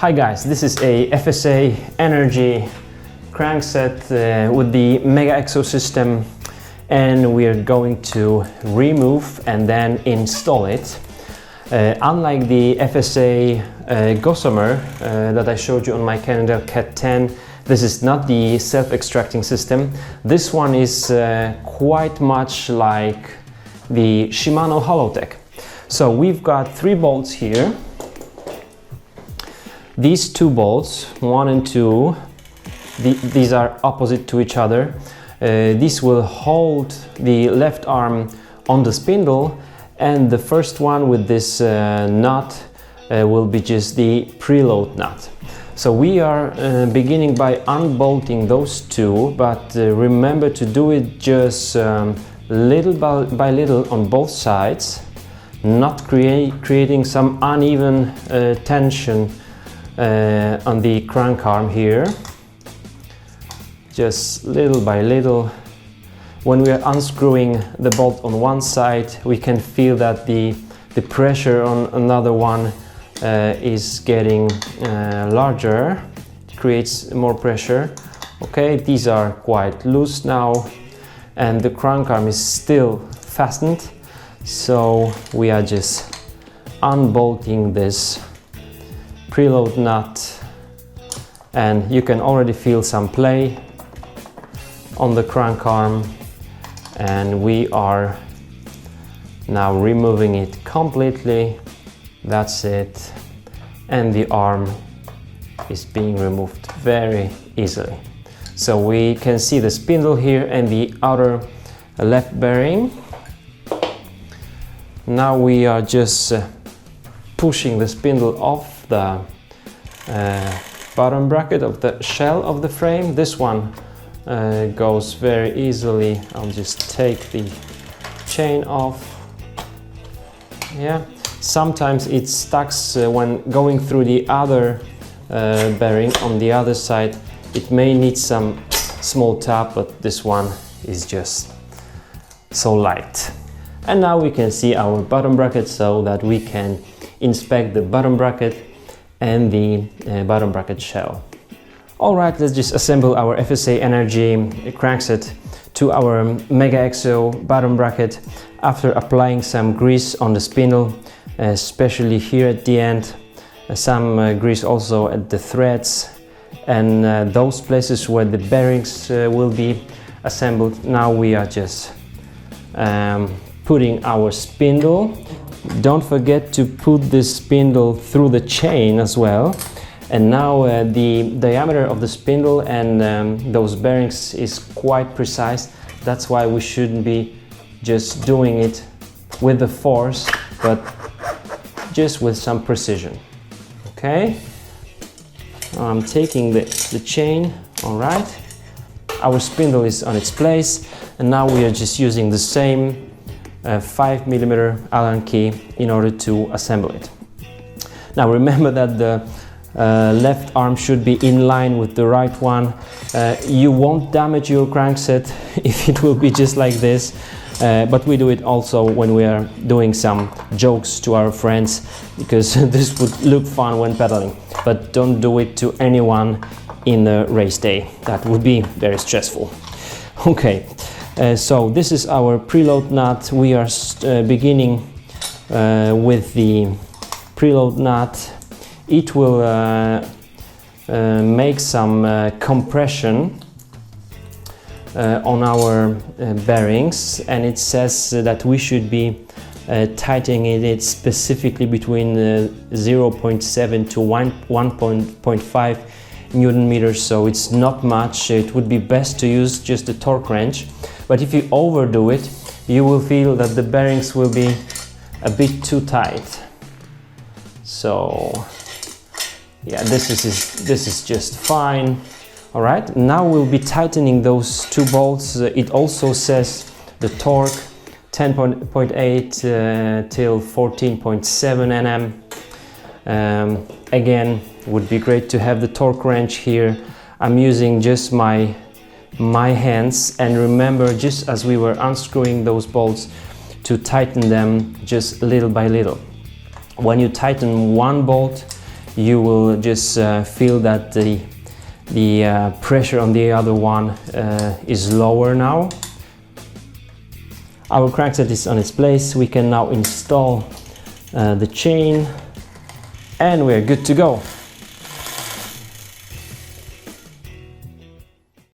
Hi guys, this is a FSA Energy crankset with the MegaExo system, and we are going to remove and then install it. Unlike the FSA Gossamer that I showed you on my Cannondale Cat 10, this is not the self-extracting system. This one is quite much like the Shimano Hollowtech. So we've got 3 bolts here. These 2 bolts, 1 and 2, these are opposite to each other. This will hold the left arm on the spindle, and the first one with this nut will be just the preload nut. So we are beginning by unbolting those 2, but remember to do it just little by little on both sides, not creating some uneven tension on the crank arm here. Just little by little. When we are unscrewing the bolt on one side, we can feel that the pressure on another one is getting larger. It creates more pressure. Okay, these are quite loose now, and the crank arm is still fastened. So we are just unbolting this preload nut, and you can already feel some play on the crank arm, and we are now removing it completely. That's it, and the arm is being removed very easily. So we can see the spindle here and the outer left bearing. Now we are just pushing the spindle off the bottom bracket of the shell of the frame. This one goes very easily. I'll just take the chain off. Yeah, sometimes it stuck when going through the other bearing on the other side. It may need some small tap, but this one is just so light. And now we can see our bottom bracket so that we can inspect the bottom bracket and the bottom bracket shell. Alright, let's just assemble our FSA Energy crankset to our MegaExo bottom bracket after applying some grease on the spindle, especially here at the end, some grease also at the threads, and those places where the bearings will be assembled. Now we are just putting our spindle. Don't forget to put this spindle through the chain as well. And now the diameter of the spindle and those bearings is quite precise. That's why we shouldn't be just doing it with the force, but just with some precision. Okay, I'm taking the chain. All right, our spindle is on its place, and now we are just using the same 5mm Allen key in order to assemble it. Now remember that the left arm should be in line with the right one. You won't damage your crankset if it will be just like this, but we do it also when we are doing some jokes to our friends, because this would look fun when pedaling, but don't do it to anyone in a race day. That would be very stressful. Okay. So this is our preload nut. We are beginning with the preload nut. It will make some compression on our bearings, and it says that we should be tightening it specifically between 0.7 to 1.5 Newton meters, so it's not much. It would be best to use just a torque wrench, but if you overdo it, you will feel that the bearings will be a bit too tight. So yeah, this is just fine. All right, now we'll be tightening those 2 bolts. It also says the torque 10.8 till 14.7 Nm. Again, would be great to have the torque wrench here. I'm using just my hands, and remember, just as we were unscrewing those bolts, to tighten them just little by little. When you tighten one bolt, you will just feel that the pressure on the other one is lower now. Our crankset is on its place. We can now install the chain and we're good to go.